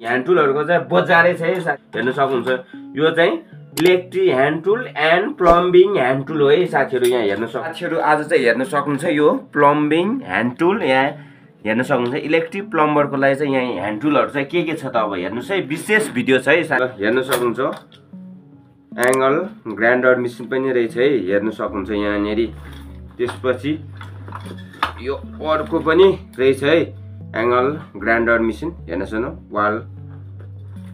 Hand टुलहरुको चाहिँ बजारै छ है हेर्न सक्नुहुन्छ। यो चाहिँ electric hand tool and plumbing hand tool हो है साथीहरु। यहाँ हेर्न सक्नुहुन्छ साथीहरु आज चाहिँ हेर्न सक्नुहुन्छ यो प्लम्बिङ ह्यान्ड टुल। यहाँ हेर्न सक्नुहुन्छ इलेक्ट्रिक प्लम्बरको लागि चाहिँ यहाँ ह्यान्ड टुलहरु चाहिँ के छ त अब हेर्नुस् है, विशेष भिडियो छ है हेर्न सक्नुहुन्छ। एंगल ग्राइन्डर मेसिन पनि रहेछ है हेर्न सक्नुहुन्छ यहाँनेरि। त्यसपछि यो अर्को पनि रहेछ है एंगल ग्राइन्डर मेसिन। हेर्न सक्नुहुन्छ वाल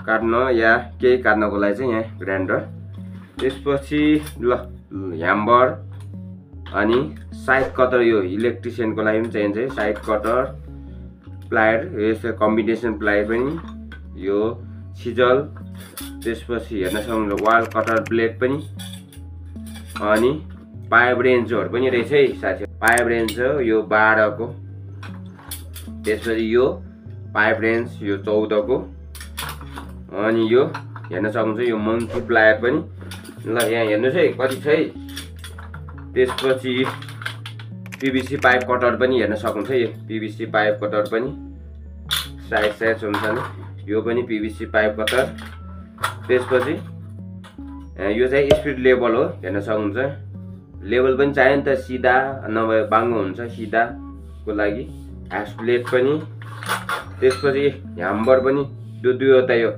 काट्न या केही काट्नको लागि चाहिँ यहाँ ग्राइन्डर। त्यसपछि ल ह्यामर अनि साइड कटर, यो इलेक्ट्रिशियनको लागि पनि चाहिन्छ है साइड कटर, प्लायर यसो कम्बिनेसन प्लायर पनि, यो सिजल। त्यसपछि हेर्न सक्नुहुन्छ वाल कटर ब्लेड पनि अनि पाइप रेन्चहरु पनि रहेछ है साथी। पाइप रेन्च यो 12 को, त्यसपछि यो पाइप रेन्च यो 14 को, अनि यो हेर्न सक्नुहुन्छ यो मंकी प्लायर पनि। ल यहाँ हेर्नुस् है कति छ है। त्यसपछि पीवीसी पाइप कटर पनि हेर्न सक्नुहुन्छ यो पीवीसी पाइप कटर पनि साइज हुन्छ नि, यो पनि पीवीसी पाइप कटर। त्यसपछि यो चाहिँ स्पिड लेभल हो हेर्न सक्नुहुन्छ। लेभल पनि चाहियो नि त, सिधा नभए बाङ्गो हुन्छ सिधाको लागि। ह्यास ब्लेड पनि, त्यसपछि ह्यामर पनि दुईवटा यो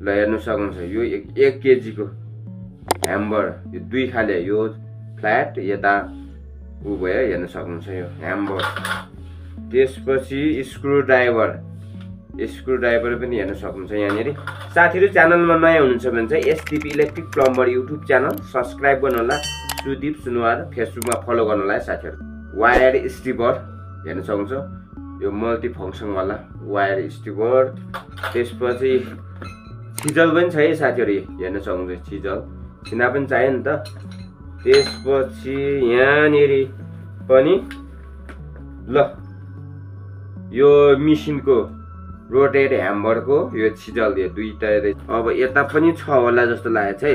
ल हेर्न सक्नुहुन्छ। यो 1 केजी को ह्यामर, यो 2 खाले, यो फ्ल्याट यता उ भयो हेर्न सक्नुहुन्छ यो ह्यामर। त्यसपछि स्क्रु ड्राइभर पनि हेर्न सक्नुहुन्छ यहाँनेरि। साथीहरु च्यानलमा नयाँ हुनुहुन्छ भने चाहिँ STP electric plumber YouTube channel subscribe गर्नु होला, सुदीप सुनवार फेसबुकमा फलो गर्नु होला साथीहरु। वायर स्टिपर हेर्न सक्नुहुन्छ यो मल्टी फंक्सन वाला वायर स्टिपर। त्यसपछि सिजल पनि छ है साथीहरु हेर्न सक्नुहुन्छ, सिजल सिना पनि चाहियो नि त। त्यसपछि यहाँनेरि पनि ल यो मेसिनको रोटेट ह्यामरको यो सिजल यो दुईटा। अब यता पनि छ होला जस्तो लागेको छ है।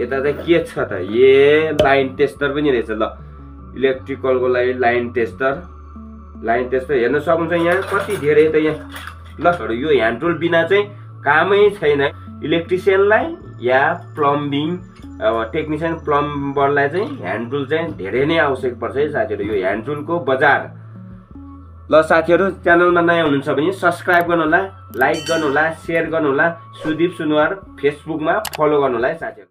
यता चाहिँ के छ त, ए लाइन टेस्टर पनि रहेछ। ल इलेक्ट्रिकलको लागि लाइन टेस्टर हेर्न सक्नुहुन्छ यहाँ कति धेरै त यहाँ। ल यो ह्यान्ड टुल बिना चाहिँ कामै छैन इलेक्ट्रिसियनलाई या प्लम्बिङ अब टेक्निशियन प्लम्बरलाई चाहिँ ह्यान्ड टुल चाहिँ धेरै नै आवश्यक पर्छ है साथीहरु। यो ह्यान्ड टुलको बजार। ल साथीहरु च्यानलमा नयाँ हुनुहुन्छ भने सब्स्क्राइब गर्नु होला, लाइक गर्नु होला, शेयर गर्नु होला, सुदीप सुनवार फेसबुकमा फलो गर्नु होला है साथीहरु।